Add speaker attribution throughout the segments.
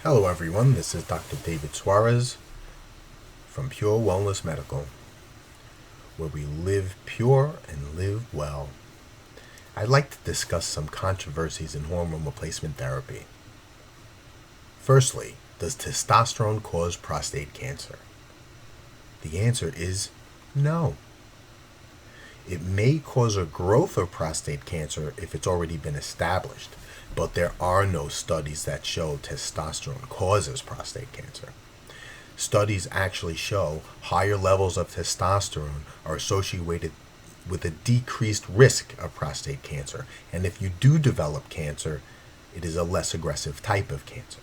Speaker 1: Hello everyone, this is Dr. David Suarez from Pure Wellness Medical, where we live pure and live well. I'd like to discuss some controversies in hormone replacement therapy. Firstly, does testosterone cause prostate cancer? The answer is no. It may cause a growth of prostate cancer if it's already been established, but there are no studies that show testosterone causes prostate cancer. Studies actually show higher levels of testosterone are associated with a decreased risk of prostate cancer, and if you do develop cancer, it is a less aggressive type of cancer.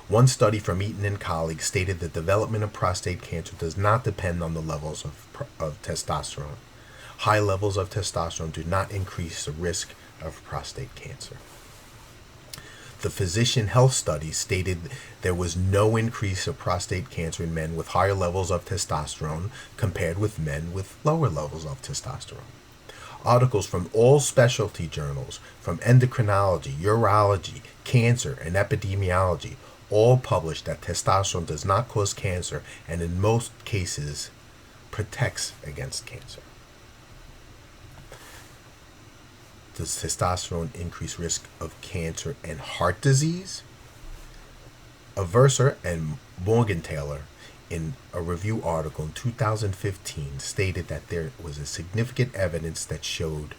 Speaker 1: One study from Eaton and colleagues stated the development of prostate cancer does not depend on the levels of testosterone. High levels of testosterone do not increase the risk of prostate cancer. The Physician Health Study stated there was no increase of prostate cancer in men with higher levels of testosterone compared with men with lower levels of testosterone. Articles from all specialty journals, from endocrinology, urology, cancer, and epidemiology, all published that testosterone does not cause cancer and in most cases protects against cancer. Does testosterone increase risk of cancer and heart disease? Aversa and Morgentaler, in a review article in 2015, stated that there was a significant evidence that showed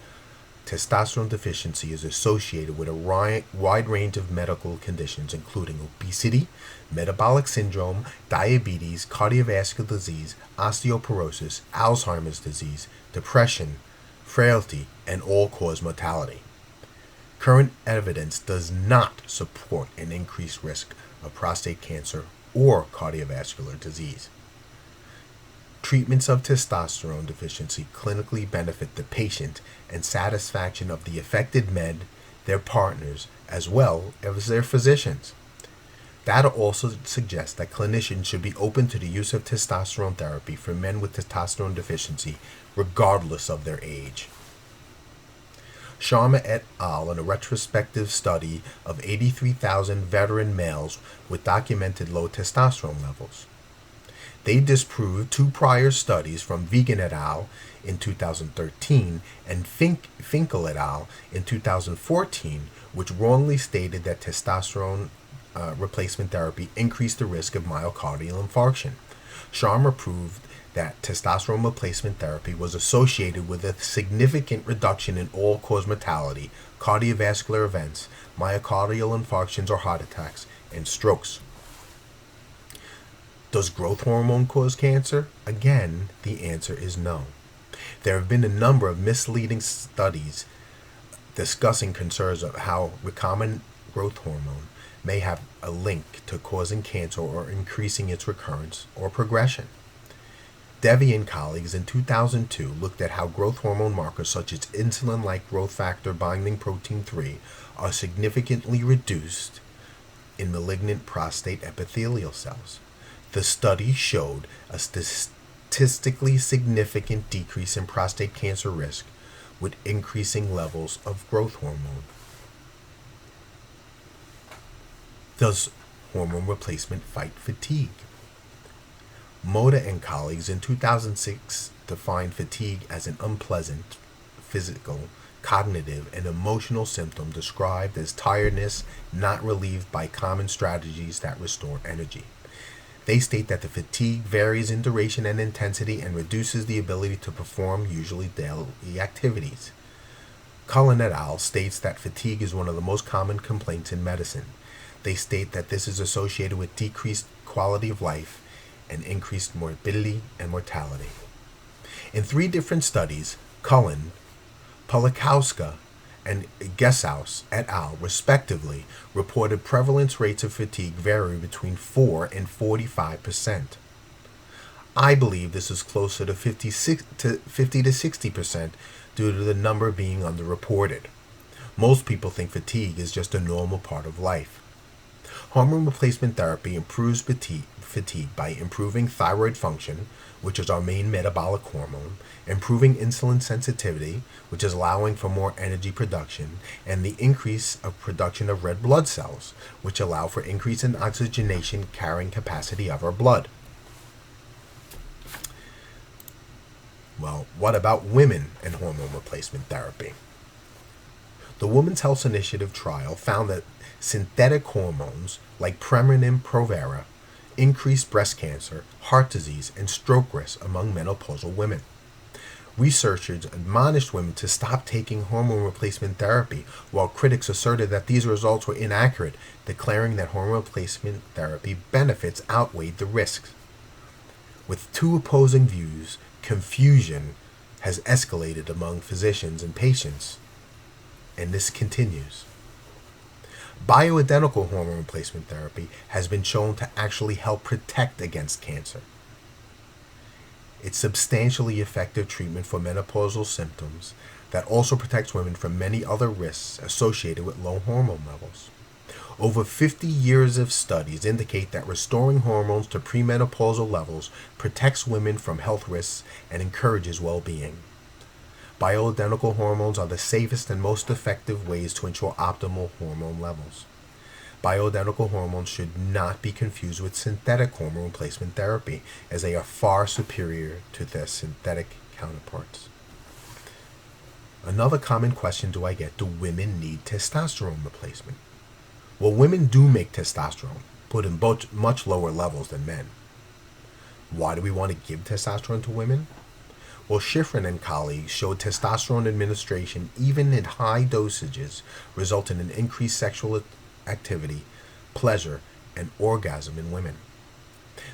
Speaker 1: testosterone deficiency is associated with a wide range of medical conditions, including obesity, metabolic syndrome, diabetes, cardiovascular disease, osteoporosis, Alzheimer's disease, depression, frailty, and all-cause mortality. Current evidence does not support an increased risk of prostate cancer or cardiovascular disease. Treatments of testosterone deficiency clinically benefit the patient and satisfaction of the affected men, their partners, as well as their physicians. Data also suggests that clinicians should be open to the use of testosterone therapy for men with testosterone deficiency, regardless of their age. Sharma et al. In a retrospective study of 83,000 veteran males with documented low testosterone levels. They disproved two prior studies from Vegan et al. In 2013 and Finkel et al. In 2014, which wrongly stated that testosterone replacement therapy increased the risk of myocardial infarction. Sharma proved that testosterone replacement therapy was associated with a significant reduction in all-cause mortality, cardiovascular events, myocardial infarctions or heart attacks, and strokes. Does growth hormone cause cancer? Again, the answer is no. There have been a number of misleading studies discussing concerns of how recombinant growth hormone may have a link to causing cancer or increasing its recurrence or progression. Devi and colleagues in 2002 looked at how growth hormone markers such as insulin-like growth factor binding protein 3 are significantly reduced in malignant prostate epithelial cells. The study showed a statistically significant decrease in prostate cancer risk with increasing levels of growth hormone. Does hormone replacement fight fatigue? Moda and colleagues in 2006 defined fatigue as an unpleasant physical, cognitive, and emotional symptom described as tiredness not relieved by common strategies that restore energy. They state that the fatigue varies in duration and intensity and reduces the ability to perform usually daily activities. Cullen et al. States that fatigue is one of the most common complaints in medicine. They state that this is associated with decreased quality of life and increased morbidity and mortality. In 3 different studies, Cullen, Polakowska, and Gessaus et al. Respectively reported prevalence rates of fatigue vary between 4 and 45%. I believe this is closer to 50 to 60% due to the number being underreported. Most people think fatigue is just a normal part of life. Hormone replacement therapy improves fatigue by improving thyroid function, which is our main metabolic hormone, improving insulin sensitivity, which is allowing for more energy production, and the increase of production of red blood cells, which allow for increase in oxygenation carrying capacity of our blood. Well, what about women and hormone replacement therapy? The Women's Health Initiative trial found that synthetic hormones like Premarin and Provera increased breast cancer, heart disease, and stroke risk among menopausal women. Researchers admonished women to stop taking hormone replacement therapy, while critics asserted that these results were inaccurate, declaring that hormone replacement therapy benefits outweighed the risks. With two opposing views, confusion has escalated among physicians and patients, and this continues. Bioidentical hormone replacement therapy has been shown to actually help protect against cancer. It's substantially effective treatment for menopausal symptoms that also protects women from many other risks associated with low hormone levels. Over 50 years of studies indicate that restoring hormones to premenopausal levels protects women from health risks and encourages well-being. Bioidentical hormones are the safest and most effective ways to ensure optimal hormone levels. Bioidentical hormones should not be confused with synthetic hormone replacement therapy, as they are far superior to their synthetic counterparts. Another common question do I get: do women need testosterone replacement? Well, women do make testosterone, but in much lower levels than men. Why do we want to give testosterone to women? Well, Schifrin and colleagues showed testosterone administration, even in high dosages, resulted in increased sexual activity, pleasure, and orgasm in women.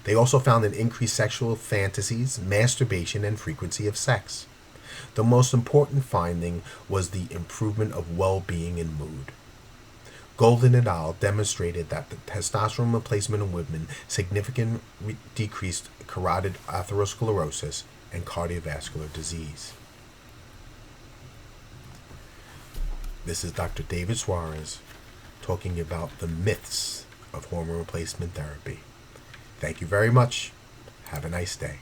Speaker 1: They also found an increased sexual fantasies, masturbation, and frequency of sex. The most important finding was the improvement of well-being and mood. Golden et al. Demonstrated that the testosterone replacement in women significantly decreased carotid atherosclerosis and cardiovascular disease. This is Dr. David Suarez talking about the myths of hormone replacement therapy. Thank you very much. Have a nice day.